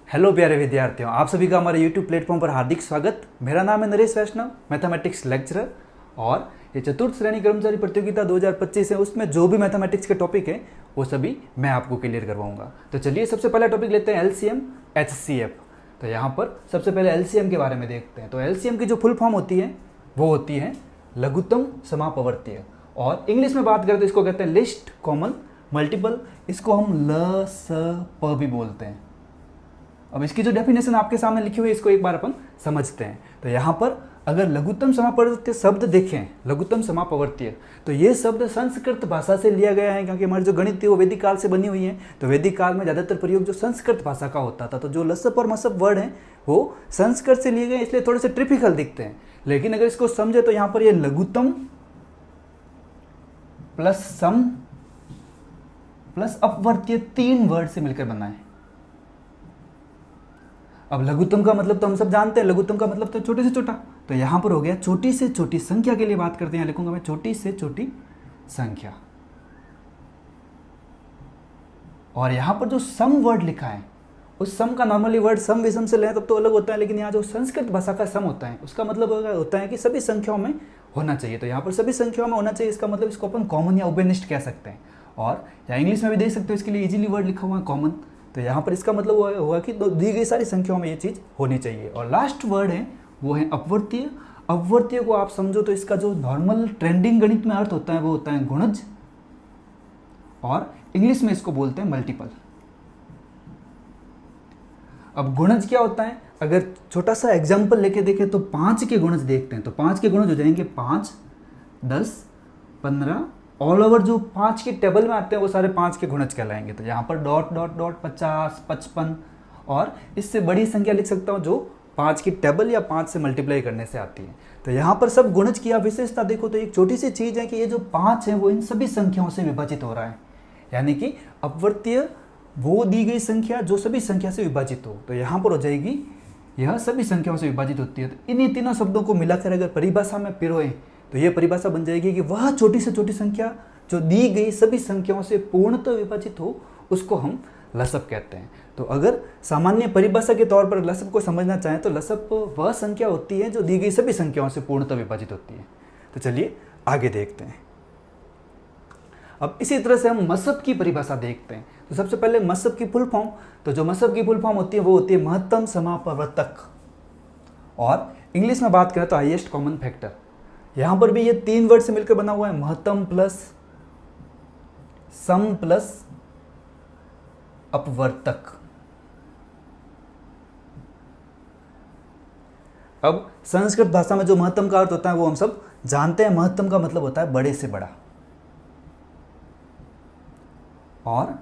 Hello प्यारे विद्यार्थियों, आप सभी का हमारे यूट्यूब प्लेटफॉर्म पर हार्दिक स्वागत। मेरा नाम है नरेश वैष्णव, मैथमेटिक्स लेक्चरर। और ये चतुर्थ श्रेणी कर्मचारी प्रतियोगिता 2025 है, उसमें जो भी मैथमेटिक्स के टॉपिक है वो सभी मैं आपको क्लियर करवाऊंगा। तो चलिए सबसे पहला टॉपिक लेते हैं एलसीएम एचसीएफ। तो यहाँ पर सबसे पहले एलसीएम के बारे में देखते हैं। तो एलसीएम की जो फुल फॉर्म होती है वो होती है लघुत्तम समापवर्तीय, और इंग्लिश में बात करें तो इसको कहते हैं लिस्ट कॉमन मल्टीपल। इसको हम ल स प भी बोलते हैं। अब इसकी जो डेफिनेशन आपके सामने लिखी हुई है इसको एक बार अपन समझते हैं। तो यहाँ पर अगर लघुत्तम समापवर्तीय शब्द देखें, लघुत्तम समापवर्तीय, तो ये शब्द संस्कृत भाषा से लिया गया है, क्योंकि हमारी जो गणित थी वो वैदिक काल से बनी हुई है। तो वैदिक काल में ज़्यादातर प्रयोग जो संस्कृत भाषा का होता था, तो जो लसप और मसप वर्ड हैं वो संस्कृत से लिए गए, इसलिए थोड़े से ट्रिपिकल दिखते हैं। लेकिन अगर इसको समझे तो यहाँ पर ये लघुत्तम प्लस सम प्लस अपवर्तीय 3 वर्ड से मिलकर बना है। अब लघुत्तम का मतलब तो हम सब जानते हैं, लघुत्तम का मतलब तो छोटे से छोटा। तो यहां पर हो गया छोटी से छोटी संख्या के लिए बात करते हैं, लिखूंगा मैं छोटी से छोटी संख्या। और यहां पर जो सम वर्ड लिखा है, उस सम का नॉर्मली वर्ड सम विषम से लें तब तो अलग होता है, लेकिन यहाँ जो संस्कृत भाषा का सम होता है उसका मतलब होता है कि सभी संख्याओं में होना चाहिए। तो यहाँ पर सभी संख्याओं में होना चाहिए, इसका मतलब इसको अपन कॉमन या उभयनिष्ठ कह सकते हैं। और या इंग्लिश में भी देख सकते हो, इसके लिए इजीली वर्ड लिखा हुआ है कॉमन। तो यहाँ पर इसका मतलब हुआ कि दी गई सारी संख्याओं में ये चीज़ होनी चाहिए। और लास्ट वर्ड है वो है अपवर्तीय। अपवर्तीय को आप समझो तो इसका जो नॉर्मल ट्रेंडिंग गणित में अर्थ होता है वो होता है गुणज, और इंग्लिश में इसको बोलते हैं मल्टीपल। अब गुणज क्या होता है, अगर छोटा सा एग्जाम्पल लेके देखें तो 5 के गुणज देखते हैं। तो 5 के गुणज हो जाएंगे 5, 10, 15। ऑल ओवर जो 5 के टेबल में आते हैं वो सारे 5 के गुणज कहलाएंगे। तो यहाँ पर डॉट डॉट डॉट 50, 55 और इससे बड़ी संख्या लिख सकता हूँ जो 5 की टेबल या 5 से मल्टीप्लाई करने से आती है। तो यहाँ पर सब गुणज की आप विशेषता देखो तो एक छोटी सी चीज़ है कि ये जो 5 है वो इन सभी संख्याओं से विभाजित हो रहा है, यानी कि अपवर्तीय वो दी गई संख्या जो सभी संख्या से विभाजित हो। तो यहाँ पर हो जाएगी यह सभी संख्याओं से विभाजित होती है। तो इन्हीं तीनों शब्दों को मिलाकर अगर परिभाषा में पिरोए तो यह परिभाषा बन जाएगी कि वह छोटी से छोटी संख्या जो दी गई सभी संख्याओं से पूर्णतः विभाजित हो उसको हम लसप कहते हैं। तो अगर सामान्य परिभाषा के तौर पर लसप को समझना चाहें तो लसप वह संख्या होती है जो दी गई सभी संख्याओं से पूर्णतः विभाजित होती है। तो चलिए आगे देखते हैं। अब इसी तरह से हम मसप की परिभाषा देखते हैं। तो सबसे पहले मसप की फुल फॉर्म, तो जो मसप की फुल फॉर्म होती है वो होती है महत्तम समापवर्तक, और इंग्लिश में बात करें तो हाईएस्ट कॉमन फैक्टर। यहां पर भी ये 3 वर्ड से मिलकर बना हुआ है, महत्तम प्लस सम प्लस अपवर्तक। अब संस्कृत भाषा में जो महत्तम का अर्थ होता है वो हम सब जानते हैं। महत्तम का मतलब होता है बड़े से बड़ा, और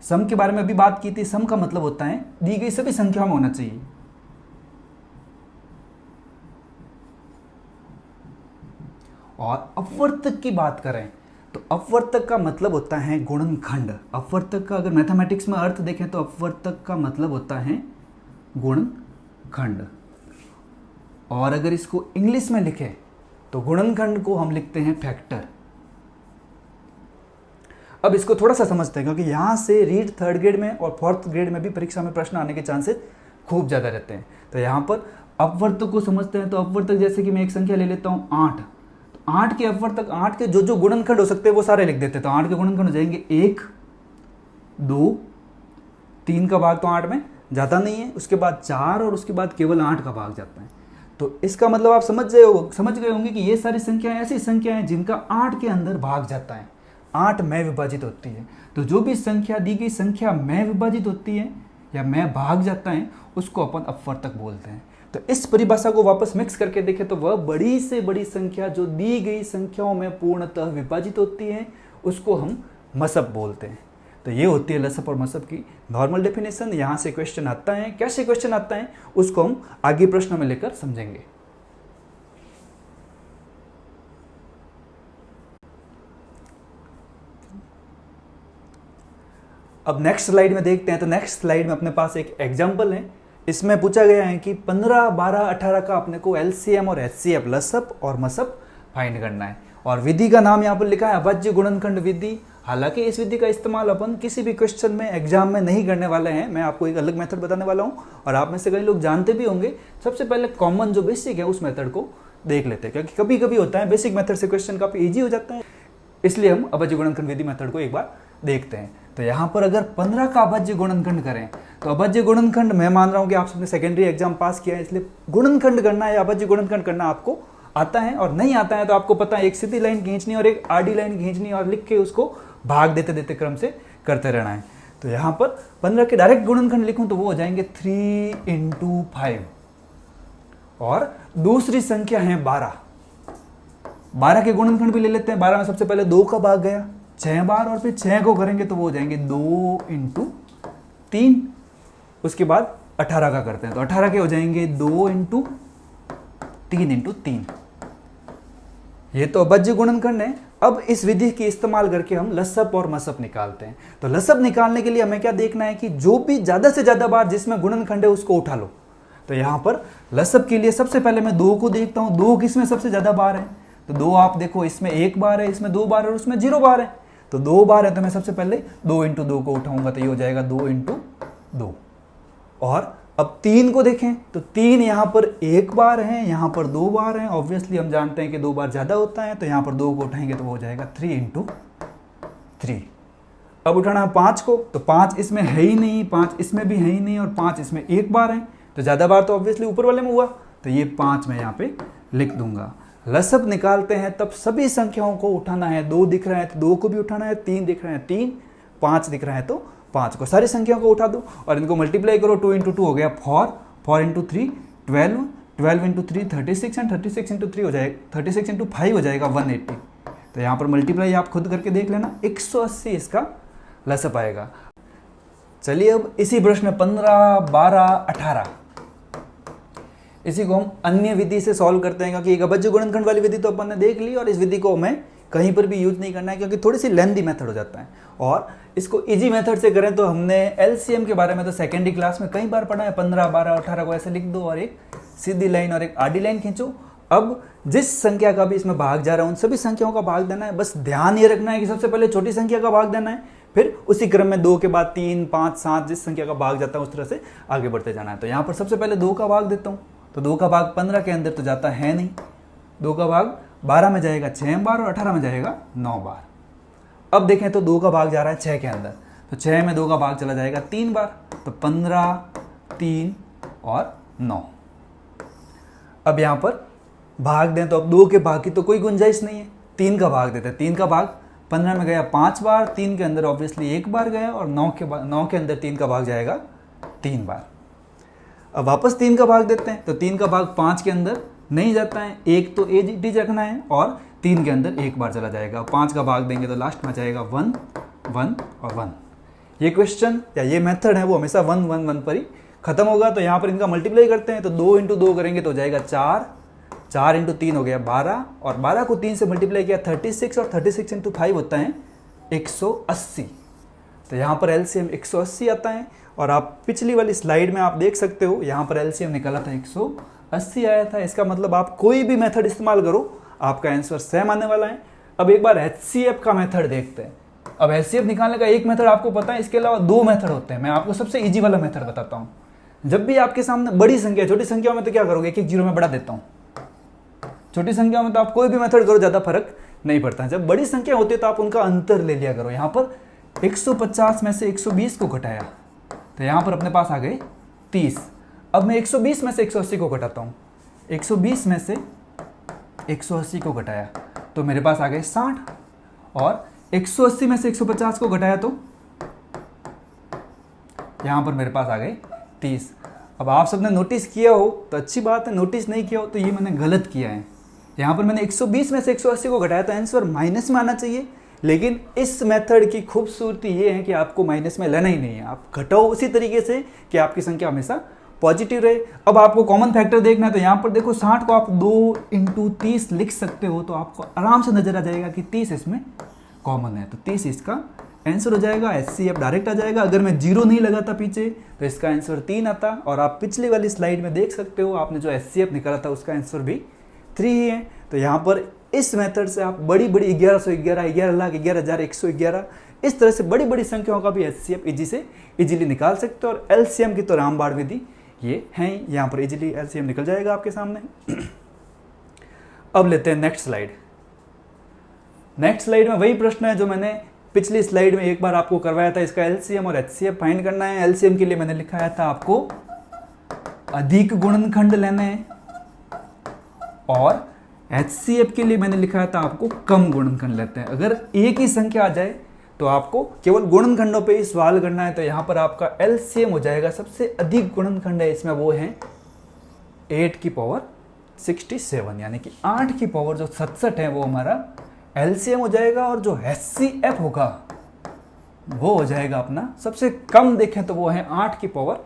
सम के बारे में भी बात की थी। सम का मतलब होता है दी गई सभी संख्याओं में होना चाहिए। और अपवर्तक की बात करें तो अपवर्तक का मतलब होता है गुणनखंड। अपवर्तक का अगर मैथमेटिक्स में अर्थ देखें तो अपवर्तक का मतलब होता है गुणनखंड। और अगर इसको इंग्लिश में लिखें तो गुणनखंड को हम लिखते हैं फैक्टर। अब इसको थोड़ा सा समझते हैं, क्योंकि यहां से रीड 3rd ग्रेड में और 4th ग्रेड में भी परीक्षा में प्रश्न आने के चांसेस खूब ज़्यादा रहते हैं। तो यहाँ पर अपवर्तक को समझते हैं। तो अपवर्तक जैसे कि मैं एक संख्या ले लेता हूँ 8, 8 के अपवर्तक, 8 के जो गुणनखंड हो सकते हैं वो सारे लिख देते हैं। तो 8 के गुणनखंड हो जाएंगे 1, 2, 3 का भाग तो 8 में जाता नहीं है, उसके बाद 4 और उसके बाद केवल 8 का भाग जाता है। तो इसका मतलब आप समझ गए होंगे कि ये सारी संख्याएं ऐसी संख्याएं हैं जिनका 8 के अंदर भाग जाता है, 8 में विभाजित होती है। तो जो भी संख्या दी गई संख्या में विभाजित होती है या में भाग जाता है उसको अपन अपवर्तक बोलते हैं। तो इस परिभाषा को वापस मिक्स करके देखें तो वह बड़ी से बड़ी संख्या जो दी गई संख्याओं में पूर्णतः विभाजित होती है उसको हम मसप बोलते हैं। तो ये होती है लसप और मसप की नॉर्मल डेफिनेशन। यहाँ से क्वेश्चन आता है, कैसे क्वेश्चन आता है उसको हम आगे प्रश्नों में लेकर समझेंगे। अब नेक्स्ट स्लाइड में देखते हैं। तो नेक्स्ट स्लाइड में अपने पास एक एग्जाम्पल है। इसमें पूछा गया है कि 15, 12, 18 का अपने को एलसीएम और एचसीएफ लसप और मसप फाइंड करना है। और विधि का नाम यहाँ पर लिखा है अभाज्य गुणनखंड विधि। हालांकि इस विधि का इस्तेमाल अपन किसी भी क्वेश्चन में एग्जाम में नहीं करने वाले हैं, मैं आपको एक अलग मेथड बताने वाला हूँ और आप में से कई लोग जानते भी होंगे। सबसे पहले कॉमन जो बेसिक है उस मेथड को देख लेते हैं, क्योंकि कभी कभी होता है बेसिक मेथड से क्वेश्चन काफी ईजी हो जाता है, इसलिए हम अभाज्य गुणनखंड विधि मेथड को एक बार देखते हैं। तो यहाँ पर अगर 15 का अभाज्य गुणनखंड करें तो अभाज्य गुणनखंड, मैं मान रहा हूँ कि आप सबने सेकेंडरी एग्जाम पास किया है, इसलिए गुणनखंड करना या अभाज्य गुणनखंड करना आपको आता है, और नहीं आता है तो आपको पता है एक सीधी लाइन खींचनी और एक आडी लाइन खींचनी और लिख के उसको भाग देते देते क्रम से करते रहना है। तो यहाँ पर 15 के डायरेक्ट गुणनखंड लिखूं तो वो हो जाएंगे 3 × 5, और दूसरी संख्या है 12। 12 के गुणनखंड भी ले लेते हैं। 12 में सबसे पहले 2 का भाग गया 6 बार, और फिर 6 को करेंगे तो वो हो जाएंगे 2 × 3। उसके बाद 18 का करते हैं तो 18 के हो जाएंगे 2 × 3 × 3। ये तो अभाज्य गुणनखंड है। अब इस विधि की इस्तेमाल करके हम लसअप और मसअप निकालते हैं। तो लसअप निकालने के लिए हमें क्या देखना है कि जो भी ज्यादा से ज्यादा बार जिसमें गुणनखंड है उसको उठा लो। तो यहां पर लसअप के लिए सबसे पहले मैं 2 को देखता हूं, 2 किसमें सबसे ज्यादा बार है, तो 2 आप देखो इसमें 1 बार है, इसमें 2 बार है और उसमें 0 बार है। तो 2 बार है तो मैं सबसे पहले 2 × 2 को उठाऊंगा तो ये हो जाएगा 2 × 2। और अब 3 को देखें तो 3 यहां पर 1 बार है, यहां पर 2 बार है। ऑब्वियसली हम जानते हैं कि 2 बार ज्यादा होता है, तो यहां पर 2 को उठाएंगे तो वो हो जाएगा 3 × 3। अब उठाना है 5 को, तो 5 इसमें है ही नहीं, 5 इसमें भी है ही नहीं, और 5 इसमें 1 बार है, तो ज्यादा बार तो ऑब्वियसली ऊपर वाले में हुआ, तो ये 5 मैं यहाँ पे लिख दूंगा। लसअप निकालते हैं तब सभी संख्याओं को उठाना है। 2 दिख रहा है तो 2 को भी उठाना है, 3 दिख रहा है 3, 5 दिख रहा है तो 5 को, सारी संख्याओं को उठा दो और इनको मल्टीप्लाई करो। 2 × 2 हो गया 4, 4 × 3 12, 12 × 3 36, एंड 36 × 3 हो जाएगा 36 × 5 हो जाएगा 180। तो यहाँ पर मल्टीप्लाई आप खुद करके देख लेना, 180 इसका लसअप आएगा। चलिए अब इसी प्रश्न 15, 12, 18 इसी को हम अन्य विधि से सॉल्व करते हैं, क्योंकि एक अभाज्य गुणनखंड वाली विधि तो अपन ने देख ली और इस विधि को हमें कहीं पर भी यूज नहीं करना है, क्योंकि थोड़ी सी लेंथी मेथड हो जाता है। और इसको इजी मेथड से करें तो हमने एलसीएम के बारे में तो सेकेंडरी क्लास में कई बार पढ़ा है। 15, 12, 18 को ऐसे लिख दो और एक सीधी लाइन और एक आडी लाइन खींचो। अब जिस संख्या का भी इसमें भाग जा रहा है उन सभी संख्याओं का भाग देना है। बस ध्यान ये रखना है कि सबसे पहले छोटी संख्या का भाग देना है, फिर उसी क्रम में 2 के बाद 3, 5, 7 जिस संख्या का भाग जाता है उस तरह से आगे बढ़ते जाना है। तो यहाँ पर सबसे पहले 2 का भाग देता हूँ, तो 2 का भाग 15 के अंदर तो जाता है नहीं, 2 का भाग 12 में जाएगा 6 बार और 18 में जाएगा 9 बार। अब देखें तो 2 का भाग जा रहा है 6 के अंदर, तो 6 में 2 का भाग चला जाएगा 3 बार, तो 15, 3 और 9। अब यहाँ पर भाग दें तो अब 2 के भाग की तो कोई गुंजाइश नहीं है, 3 का भाग देते हैं। 3 का भाग 15 में गया 5 बार, 3 के अंदर ऑब्वियसली 1 बार गया, और 9 के अंदर 3 का भाग जाएगा 3 बार। अब वापस 3 का भाग देते हैं, तो 3 का भाग 5 के अंदर नहीं जाता है, 1 तो एज रखना है, और 3 के अंदर 1 बार चला जाएगा। 5 का भाग देंगे तो लास्ट में जाएगा 1, 1 और 1। ये क्वेश्चन या ये मेथड है वो हमेशा 1, 1, 1 पर ही खत्म होगा। तो यहाँ पर इनका मल्टीप्लाई करते हैं, तो 2 × 2 करेंगे तो हो जाएगा 4, 4 × 3 हो गया 12, और 12 को 3 से मल्टीप्लाई किया 36, और 36 × 5 होता है 180। तो यहाँ पर एलसीएम 180 आता है, और आप पिछली वाली स्लाइड में आप देख सकते हो यहाँ पर एलसीएम निकाला था 180 आया था। इसका मतलब आप कोई भी मेथड इस्तेमाल करो आपका आंसर सेम आने वाला है। अब एक बार एचसीएफ का मेथड देखते हैं। अब एचसीएफ निकालने का एक मेथड आपको पता है, इसके अलावा 2 मेथड होते हैं। मैं आपको सबसे इजी वाला मेथड बताता हूँ। जब भी आपके सामने बड़ी संख्या, छोटी संख्याओं में तो क्या करोगे, एक 0 में बढ़ा देता हूँ। छोटी संख्याओं में तो आप कोई भी मेथड करो ज्यादा फर्क नहीं पड़ता। जब बड़ी संख्या होती है तो आप उनका अंतर ले लिया करो। यहाँ पर 150 में से 120 को घटाया तो यहाँ पर अपने पास आ गए 30। अब मैं 120 में से 180 को घटाता हूँ, 120 में से 180 को घटाया तो मेरे पास आ गए 60, और 180 में से 150 को घटाया तो यहाँ पर मेरे पास आ गए 30। अब आप सबने नोटिस किया हो तो अच्छी बात है, नोटिस नहीं किया हो तो ये मैंने गलत किया है। यहाँ पर मैंने 120 में से 180 को घटाया तो आंसर माइनस में आना चाहिए, लेकिन इस मेथड की खूबसूरती ये है कि आपको माइनस में लेना ही नहीं है। आप घटाओ उसी तरीके से कि आपकी संख्या हमेशा पॉजिटिव रहे। अब आपको कॉमन फैक्टर देखना है तो यहाँ पर देखो 60 को आप 2 × 30 लिख सकते हो, तो आपको आराम से नजर आ जाएगा कि 30 इसमें कॉमन है, तो 30 इसका आंसर हो जाएगा। एचसीएफ डायरेक्ट आ जाएगा। अगर मैं 0 नहीं लगाता पीछे तो इसका आंसर 3 आता, और आप पिछली वाली स्लाइड में देख सकते हो आपने जो एचसीएफ निकाला था उसका आंसर भी 3 ही है। तो यहाँ पर इस मेथड से आप बड़ी बड़ी 1111, 11 लाख, 11,111 इस तरह से बड़ी बड़ी संख्याओं का भी एचसीएफ इजीली निकाल सकते हो। और एलसीएम की तो रामबाण विधि ये है, यहाँ पर इजीली एलसीएम निकल जाएगा आपके सामने। अब लेते हैं नेक्स्ट स्लाइड। नेक्स्ट स्लाइड में वही प्रश्न है जो मैंने पिछली स्लाइड में एक बार आपको करवाया था। इसका एलसीएम और एचसीएफ फाइंड करना है। एलसीएम के लिए मैंने लिखाया था आपको अधिक गुणनखंड लेने हैं, और एचसीएफ के लिए मैंने लिखाया था आपको कम गुणनखंड लेते हैं। अगर एक ही संख्या आ जाए तो आपको केवल गुणनखंडों पे ही सवाल करना है। तो यहाँ पर आपका एलसीएम हो जाएगा, सबसे अधिक गुणनखंड है इसमें वो है 8 की पावर 67, यानी कि 8 की पावर जो 67 है वो हमारा एलसीएम हो जाएगा। और जो एचसीएफ होगा वो हो जाएगा अपना सबसे कम देखें तो वो है 8 की पावर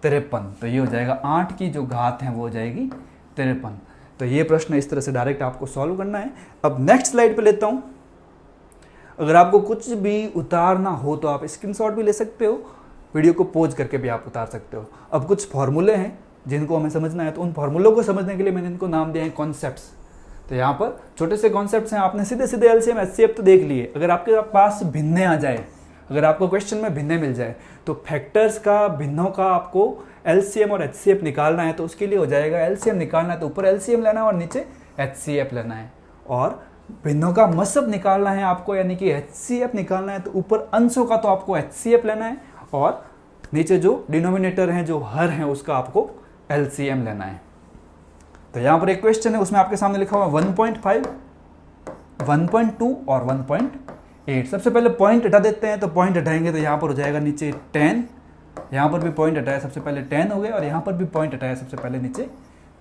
53। तो ये हो जाएगा 8 की जो घात है वो हो जाएगी 53। तो ये प्रश्न इस तरह से डायरेक्ट आपको सॉल्व करना है। अब नेक्स्ट स्लाइड पे लेता हूँ। अगर आपको कुछ भी उतारना हो तो आप स्क्रीनशॉट भी ले सकते हो, वीडियो को पॉज करके भी आप उतार सकते हो। अब कुछ फॉर्मूले हैं जिनको हमें समझना है, तो उन फॉर्मूलों को समझने के लिए मैंने इनको नाम दिया है कॉन्सेप्ट्स। तो यहाँ पर छोटे से कॉन्सेप्ट्स हैं। आपने सीधे सीधे एलसीएम एचसीएफ तो देख लिए। अगर आपके पास भिन्ने आ जाए, अगर आपको क्वेश्चन में भिन्ने मिल जाए, तो फैक्टर्स का, भिन्नों का आपको एलसीएम और एचसीएफ निकालना है। तो उसके लिए हो जाएगा एलसीएम निकालना है तो ऊपर एलसीएम लेना है और नीचे एचसीएफ लेना है। और भिन्नों का मसब निकालना है आपको, यानी कि एचसीएफ निकालना है तो ऊपर अंशों का तो आपको एचसीएफ लेना है, और नीचे जो डिनोमिनेटर हैं, जो हर हैं, उसका आपको एलसीएम लेना है। तो यहाँ पर एक क्वेश्चन है, उसमें आपके सामने लिखा हुआ 1.5, 1.2 और 1.8। सबसे पहले पॉइंट हटा देते हैं। तो पॉइंट हटाएंगे तो यहाँ पर हो जाएगा नीचे 10, यहाँ पर भी पॉइंट हटाया सबसे पहले 10 हो गया, और यहाँ पर भी पॉइंट हटाया सबसे पहले नीचे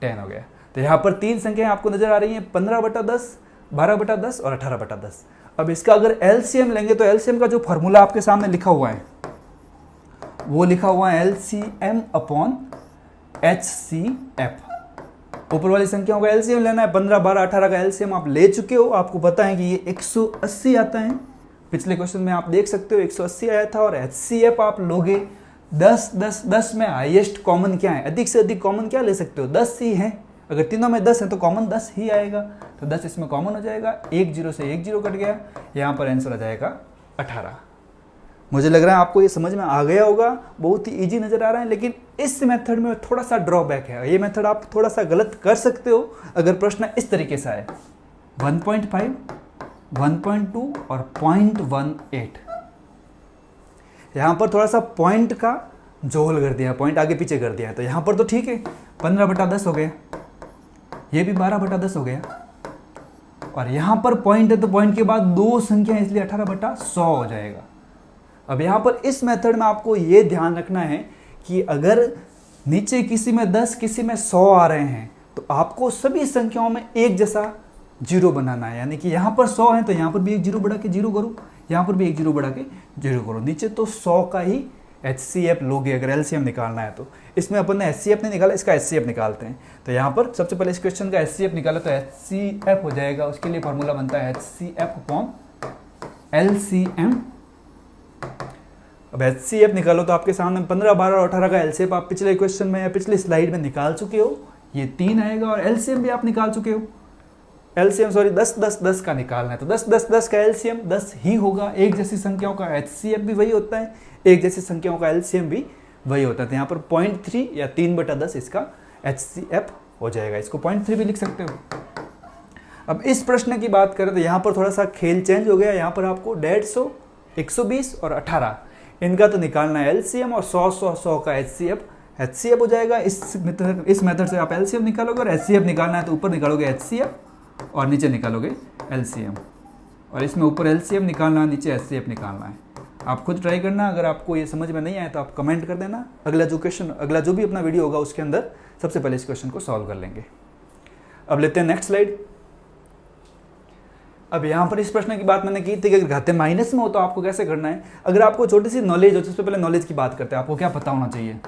10 हो गया। तो यहाँ पर 3 संख्याएं आपको नजर आ रही हैं, 15/10, 12/10 और 18/10। अब इसका अगर एलसीएम लेंगे तो एलसीएम का जो फॉर्मूला आपके सामने लिखा हुआ है वो लिखा हुआ है एलसीएम अपॉन एचसीएफ। ऊपर वाली संख्याओं का एलसीएम लेना है। 15, 12, 18 का एलसीएम आप ले चुके हो, आपको पता है कि ये 180 आता है। पिछले क्वेश्चन में आप देख सकते हो 180 आया था। और एचसीएफ आप लोगे 10, 10, 10 में हाईएस्ट कॉमन क्या है, अधिक से अधिक कॉमन क्या ले सकते हो, 10 ही है। अगर तीनों में 10 है तो कॉमन 10 ही आएगा। तो 10 इसमें कॉमन हो जाएगा, 1 0 से 1 0 कट गया, यहाँ पर आंसर आ जाएगा 18। मुझे लग रहा है आपको ये समझ में आ गया होगा, बहुत ही इजी नज़र आ रहा है। लेकिन इस मेथड में थोड़ा सा ड्रॉबैक है। ये मेथड आप थोड़ा सा गलत कर सकते हो अगर प्रश्न इस तरीके से आए। 1.5, 1.2 और 0.18। यहाँ पर थोड़ा सा पॉइंट का जोल कर दिया, पॉइंट आगे पीछे कर दिया है। तो यहाँ पर तो ठीक है, 15/10 हो गया, ये भी 12/10 हो गया, और यहाँ पर पॉइंट है तो पॉइंट के बाद 2 संख्या इसलिए 18/100 हो जाएगा। अब यहाँ पर इस मेथड में आपको ये ध्यान रखना है कि अगर नीचे किसी में 10 किसी में 100 आ रहे हैं तो आपको सभी संख्याओं में एक जैसा जीरो बनाना है। यानी कि यहाँ पर 100 है तो यहाँ पर भी एक जीरो बढ़ा के जीरो करो, यहाँ पर भी एक जीरो बढ़ा के जीरो करो। नीचे तो 100 का ही एचसीएफ लोगे अगर एलसीएम निकालना है तो। इसमें अपन ने एचसीएफ नहीं निकाला, इसका एचसीएफ निकालते हैं। तो यहाँ पर सबसे पहले इस क्वेश्चन का एचसीएफ निकाला तो एचसीएफ हो जाएगा। उसके लिए फॉर्मूला बनता है एचसीएफ अपॉन एलसीएम। अब एचसीएफ निकालो तो आपके सामने 15, 12 और 18 का एलसीएफ आप पिछले क्वेश्चन में या पिछली स्लाइड में निकाल चुके हो, ये 3 आएगा। और एलसीएम भी आप निकाल चुके हो, एलसीएम 10, 10, 10 का निकालना है तो 10, 10, 10 का एलसीएम 10 ही होगा। एक जैसी संख्याओं का एचसीएफ भी वही होता है, एक जैसी संख्याओं का एलसीएम भी वही होता है। तो यहाँ पर 0.3 या 3/10 इसका एचसीएफ हो जाएगा। इसको 0.3 भी लिख सकते हो। अब इस प्रश्न की बात करें तो यहाँ पर थोड़ा सा खेल चेंज हो गया। यहाँ पर आपको 150, 120 और 18 इनका तो निकालना है एलसीएम, और 100, 100, 100 का एचसीएफ हो जाएगा। इस मेथड से आप एलसीएम निकालोगे, और एचसीएफ निकालना है तो ऊपर निकालोगे एचसीएफ और नीचे निकालोगे एलसीएम। और इसमें ऊपर एलसीएम निकालना है, नीचे एचसीएफ निकालना है। आप खुद ट्राई करना। अगर आपको ये समझ में नहीं आए तो आप कमेंट कर देना। अगला जो भी अपना वीडियो होगा उसके अंदर सबसे पहले इस क्वेश्चन को सॉल्व कर लेंगे। अब लेते हैं नेक्स्ट स्लाइड। अब यहाँ पर इस प्रश्न की बात मैंने की थी कि अगर घाते माइनस में हो तो आपको कैसे करना है। अगर आपको छोटी सी नॉलेज हो, सबसे पहले नॉलेज की बात करते हैं, आपको क्या पता होना चाहिए।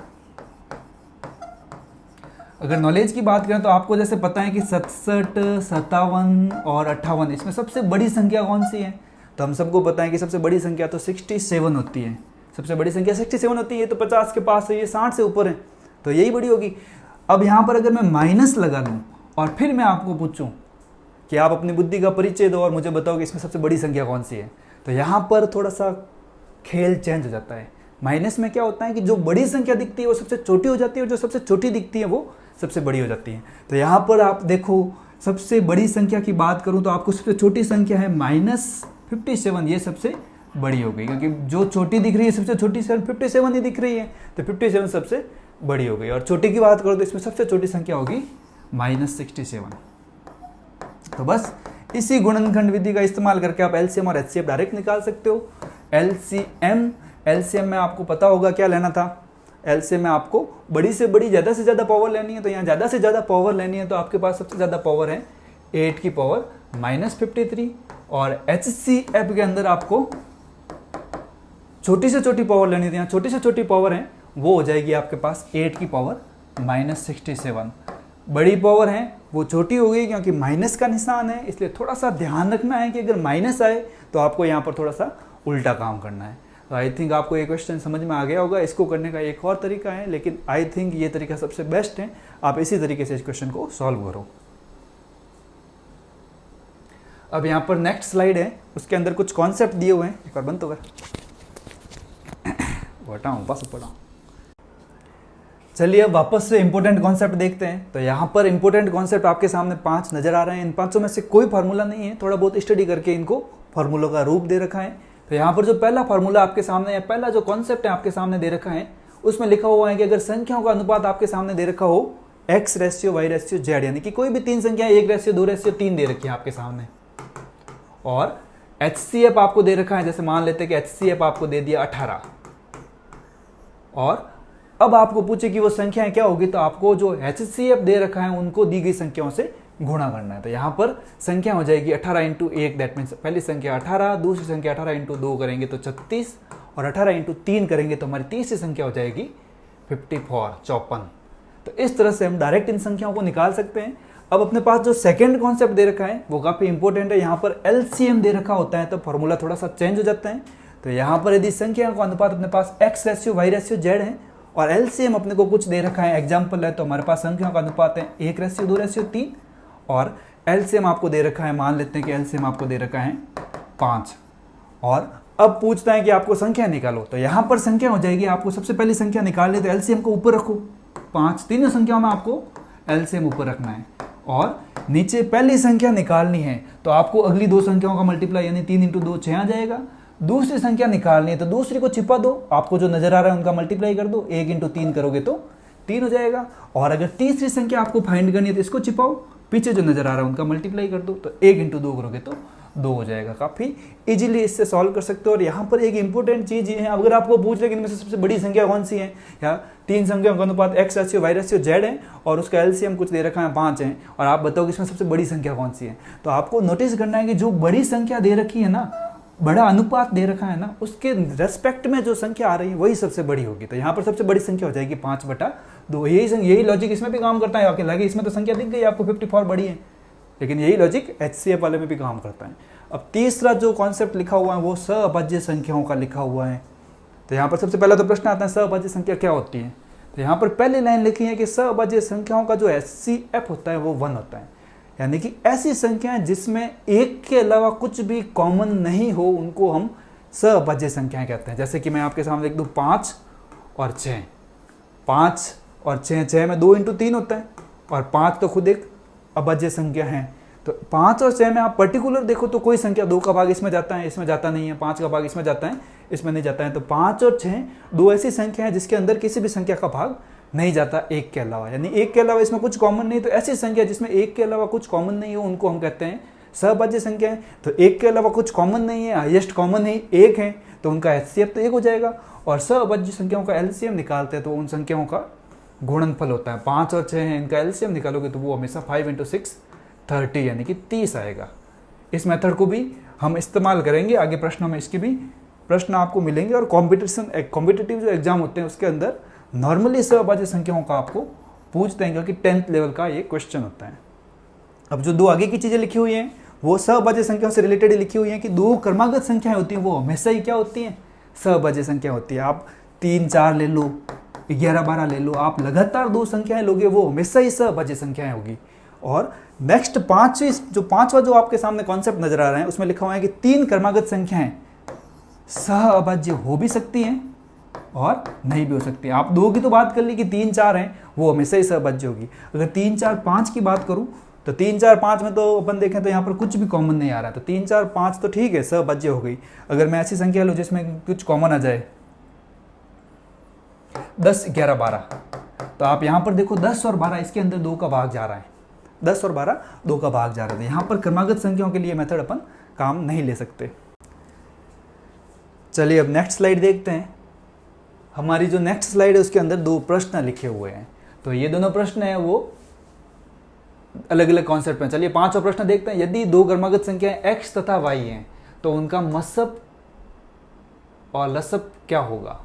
अगर नॉलेज की बात करें तो आपको जैसे पता है कि 67, 57 और 58 इसमें सबसे बड़ी संख्या कौन सी है। तो हम सबको पता है कि सबसे बड़ी संख्या तो 67 होती है। सबसे बड़ी संख्या 67 होती है। तो 50 के पास है, ये 60 से ऊपर है, तो यही बड़ी होगी। अब यहाँ पर अगर मैं माइनस लगा दूँ और फिर मैं आपको पूछूँ कि आप अपनी बुद्धि का परिचय दो और मुझे बताओ कि इसमें सबसे बड़ी संख्या कौन सी है। तो यहाँ पर थोड़ा सा खेल चेंज हो जाता है। माइनस में क्या होता है कि जो बड़ी संख्या दिखती है वो सबसे छोटी हो जाती है और जो सबसे छोटी दिखती है वो सबसे बड़ी हो जाती है। तो यहाँ पर आप देखो, सबसे बड़ी संख्या की बात करूँ तो आपको सबसे छोटी संख्या है -57, ये सबसे बड़ी हो गई, क्योंकि जो छोटी दिख रही है सबसे छोटी 57 ही दिख रही है, तो 57 सबसे बड़ी हो गई। और छोटी की बात करो तो इसमें सबसे छोटी संख्या होगी -67। तो बस इसी गुणनखंड विधि का इस्तेमाल करके आप एलसीएम और एचसीएफ डायरेक्ट निकाल सकते हो। एलसीएम में आपको पता होगा क्या लेना था। एलसीएम में आपको बड़ी से बड़ी ज़्यादा से ज़्यादा पावर लेनी है, तो यहाँ ज़्यादा से ज़्यादा पावर लेनी है, तो आपके पास सबसे ज़्यादा पावर है 8 की पावर -53। और एचसीएफ के अंदर आपको छोटी से छोटी पावर लेनी थी, यहाँ छोटी से छोटी पावर है, वो हो जाएगी आपके पास 8 की पावर -67। बड़ी पावर है वो छोटी हो गई, क्योंकि माइनस का निशान है, इसलिए थोड़ा सा ध्यान रखना है कि अगर माइनस आए तो आपको यहाँ पर थोड़ा सा उल्टा काम करना है। तो आई थिंक आपको ये क्वेश्चन समझ में आ गया होगा। इसको करने का एक और तरीका है, लेकिन आई थिंक ये तरीका सबसे बेस्ट है। आप इसी तरीके से इस क्वेश्चन को सॉल्व करो। अब यहाँ पर नेक्स्ट स्लाइड है, उसके अंदर कुछ कॉन्सेप्ट दिए हुए हैं। एक बार बंद तो कर, बताऊँ बस पढ़ाऊँ। चलिए अब वापस से इंपॉर्टेंट कॉन्सेप्ट देखते हैं। तो यहाँ पर इंपॉर्टेंट कॉन्सेप्ट आपके सामने 5 नजर आ रहे हैं। इन 5 में से कोई फार्मूला नहीं है, थोड़ा बहुत स्टडी करके इनको फार्मूलों का रूप दे रखा है। तो यहाँ पर जो पहला फार्मूला आपके सामने, या पहला जो कॉन्सेप्ट है आपके सामने दे रखा है, उसमें लिखा हुआ है कि अगर संख्याओं का अनुपात आपके सामने दे रखा हो x/y/z, यानी कि कोई भी 3 संख्या 1/2/3 दे रखी है आपके सामने, और HCF आपको दे रखा है, जैसे मान लेते हैं कि HCF आपको दे दिया 18, और अब आपको पूछे कि वो संख्याएं क्या होगी, तो आपको जो HCF दे रखा है उनको दी गई संख्याओं से गुणा करना है। तो यहाँ पर संख्या हो जाएगी 18 × 1, दैट मीन्स पहली संख्या 18, दूसरी संख्या 18 × 2 करेंगे तो 36, और 18 × 3 करेंगे तो हमारी तीसरी संख्या हो जाएगी 54। तो इस तरह से हम डायरेक्ट इन संख्याओं को निकाल सकते हैं। अब अपने पास जो सेकंड कॉन्सेप्ट दे रखा है वो काफ़ी इंपॉर्टेंट है। यहाँ पर LCM दे रखा होता है तो फॉर्मूला थोड़ा सा चेंज हो जाता है। तो यहाँ पर यदि संख्या का अनुपात अपने पास x/y/z है और LCM अपने को कुछ दे रखा है, एग्जाम्पल है, तो हमारे पास संख्याओं का अनुपात है 1/2/3, और LCM आपको दे रखा है, मान लेते हैं कि LCM आपको दे रखा है 5। और अब पूछता है कि आपको संख्या निकालो। तो यहाँ पर संख्या हो जाएगी, आपको सबसे पहली संख्या निकालनी है तो LCM को ऊपर रखो, 5, तीनों संख्याओं में आपको LCM ऊपर रखना है, और नीचे पहली संख्या निकालनी है तो आपको अगली दो संख्याओं का मल्टीप्लाई, यानी 3 × 2 6 आ जाएगा। दूसरी संख्या निकालनी है तो दूसरी को छिपा दो, आपको जो नजर आ रहा है उनका मल्टीप्लाई कर दो, 1 × 3 करोगे तो 3 हो जाएगा। और अगर तीसरी संख्या आपको फाइंड करनी है तो इसको छिपाओ, पीछे जो नजर आ रहा है उनका मल्टीप्लाई कर दो, तो 1 × 2 करोगे तो 2 हो जाएगा। काफ़ी इजीली इससे सॉल्व कर सकते हो। और यहाँ पर एक इंपॉर्टेंट चीज़ ये है, अगर आपको पूछ ले कि इनमें से सबसे बड़ी संख्या कौन सी है, या 3 संख्याओं का अनुपात x/y/z है और उसका LCM कुछ दे रखा है 5 है, और आप बताओ कि इसमें सबसे बड़ी संख्या कौन सी है, तो आपको नोटिस करना है कि जो बड़ी संख्या दे रखी है ना, बड़ा अनुपात दे रखा है ना, उसके रेस्पेक्ट में जो संख्या आ रही है वही सबसे बड़ी होगी। तो यहाँ पर सबसे बड़ी संख्या हो जाएगी 5/2। यही लॉजिक इसमें भी काम करता है। आपके लगे इसमें तो संख्या दिख गई आपको 54 बड़ी है, लेकिन यही लॉजिक HCF वाले में भी काम करता है। अब तीसरा जो कॉन्सेप्ट लिखा हुआ है वो सहअभाज्य संख्याओं का लिखा हुआ है। तो यहाँ पर सबसे पहला तो प्रश्न आता है सहअभाज्य संख्या क्या होती है। तो यहाँ पर पहली लाइन लिखी है कि सहअभाज्य संख्याओं का जो HCF होता है वो 1 होता है, यानी कि ऐसी संख्याएं जिसमें एक के अलावा कुछ भी कॉमन नहीं हो उनको हम सहअभाज्य संख्याएं कहते हैं। जैसे कि मैं आपके सामने लिख दूँ 5 और 6, 5 और 6 में 2 × 3 होता है, और 5 तो खुद एक अभाज्य संख्या है। तो 5 और 6 में आप पर्टिकुलर देखो तो कोई संख्या 2 का भाग इसमें जाता है, इसमें जाता नहीं है, 5 का भाग इसमें जाता है, इसमें नहीं जाता है। तो 5 और 6 दो ऐसी संख्या है जिसके अंदर किसी भी संख्या का भाग नहीं जाता एक के अलावा, यानी एक के अलावा इसमें कुछ कॉमन नहीं। तो ऐसी संख्या जिसमें एक के अलावा कुछ कॉमन नहीं हो उनको हम कहते हैं सहअभाज्य संख्या है। तो एक के अलावा कुछ कॉमन नहीं है, हाईएस्ट कॉमन ही 1 है, तो उनका HCF तो 1 हो जाएगा। और सहअभाज्य संख्याओं का LCM निकालते हैं तो उन संख्याओं का गुणनफल होता है। 5 और 6 है, इनका LCM निकालोगे तो वो हमेशा 5 × 6 30, यानी कि 30 आएगा। इस मेथड को भी हम इस्तेमाल करेंगे आगे प्रश्नों में, इसके भी प्रश्न आपको मिलेंगे। और कॉम्पिटिटिव जो एग्जाम होते हैं उसके अंदर नॉर्मली सहअभाज्य संख्याओं का आपको पूछते हैं, क्योंकि 10th लेवल का ये क्वेश्चन होता है। अब जो दो आगे की चीज़ें लिखी हुई हैं वो सहअभाज्य संख्याओं से रिलेटेड लिखी हुई हैं कि दो क्रमागत संख्याएं होती हैं वो हमेशा ही क्या होती हैं, सहअभाज्य संख्या होती है। आप 3 4 ले लो, 11 12 ले लो, आप लगातार दो संख्याएं लोगे वो हमेशा ही सहअभाज्य संख्याएं होगी। और नेक्स्ट जो पांचवा जो आपके सामने कॉन्सेप्ट नजर आ रहा है उसमें लिखा हुआ है कि 3 क्रमागत संख्याएं सह अभाज्य हो भी सकती हैं और नहीं भी हो सकती। आप 2 की तो बात कर ली कि 3 4 हैं, वो हमेशा ही सहअभाज्य होगी। अगर 3 4 5 की बात करूं तो 3 4 5 में तो अपन देखें तो यहाँ पर कुछ भी कॉमन नहीं आ रहा है, तो 3 4 5 तो ठीक है, सहअभाज्य हो गई। अगर मैं ऐसी संख्या लूँ जिसमें कुछ कॉमन आ जाए 10 11 12, तो आप यहाँ पर देखो 10 और 12 इसके अंदर 2 का भाग जा रहा है, 10 और 12 2 का भाग जा रहा है। यहाँ पर क्रमागत संख्याओं के लिए मेथड अपन काम नहीं ले सकते। चलिए अब नेक्स्ट स्लाइड देखते हैं। हमारी जो नेक्स्ट स्लाइड है उसके अंदर 2 प्रश्न लिखे हुए हैं, तो ये दोनों प्रश्न हैं वो अलग अलग कॉन्सेप्ट में। चलिए 5वां प्रश्न देखते हैं। यदि 2 क्रमागत संख्याएं x तथा y हैं तो उनका मसब और लसब क्या होगा।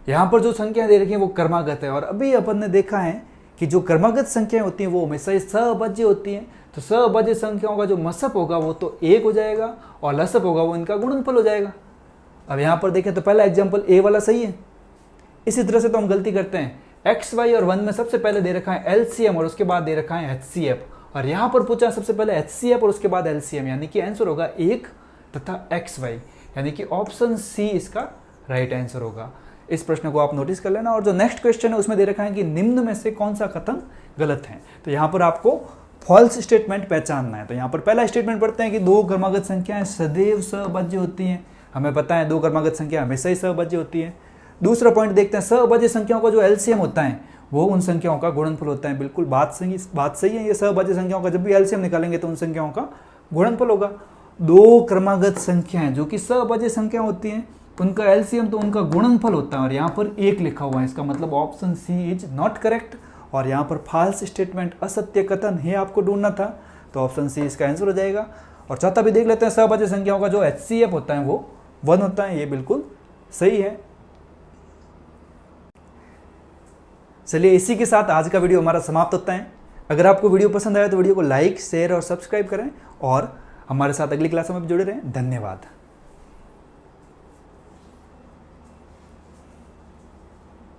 यहाँ पर जो संख्या दे रखी है वो क्रमागत है, और अभी अपन ने देखा है कि जो क्रमागत संख्याएं होती हैं वो हमेशा सहअभाज्य होती हैं। तो सहअभाज्य संख्याओं का जो मसब होगा वो तो 1 हो जाएगा और लसब होगा वो इनका गुणनफल हो जाएगा। अब यहाँ पर देखें तो पहला एग्जाम्पल ए वाला सही है। इसी तरह से तो हम गलती करते हैं, एक्स वाई और 1 में सबसे पहले दे रखा है एलसीएम और उसके बाद दे रखा है एचसीएफ, और यहाँ पर पूछा सबसे पहले एचसीएफ और उसके बाद एलसीएम, यानी कि आंसर होगा 1 तथा एक्स वाई, यानी कि ऑप्शन सी इसका राइट आंसर होगा। इस प्रश्न को आप नोटिस कर लेना। और जो नेक्स्ट क्वेश्चन है उसमें दे रखा है कि निम्न में से कौन सा कथन गलत है, तो यहाँ पर आपको फॉल्स स्टेटमेंट पहचानना है। तो यहाँ पर पहला स्टेटमेंट पढ़ते हैं कि 2 क्रमागत संख्याएं सदैव सहअभाज्य होती हैं। हमें पता है 2 क्रमागत संख्या हमेशा ही सहअभाज्य होती है। दूसरा पॉइंट देखते हैं, सहअभाज्य संख्याओं का जो एलसीएम होता है वो उन संख्याओं का गुणनफल होता है। बिल्कुल बात सही है। ये सहअभाज्य संख्याओं का जब भी एलसीएम निकालेंगे तो उन संख्याओं का गुणनफल होगा। 2 क्रमागत संख्याएं जो कि सहअभाज्य संख्या होती हैं उनका एलसीएम तो उनका गुणनफल होता है, और यहाँ पर 1 लिखा हुआ है, इसका मतलब option C is not correct. और यहाँ पर फॉल्स स्टेटमेंट असत्य कथन है आपको ढूंढना था, तो ऑप्शन सी इसका आंसर हो जाएगा। और चौथा भी देख लेते हैं, सहअभाज्य संख्याओं का जो एचसीएफ होता है वो 1 होता है, ये बिल्कुल सही है। चलिए इसी के साथ आज का वीडियो हमारा समाप्त होता है। अगर आपको वीडियो पसंद आया तो वीडियो को लाइक शेयर और सब्सक्राइब करें, और हमारे साथ अगली क्लासों में भी जुड़े रहें। धन्यवाद।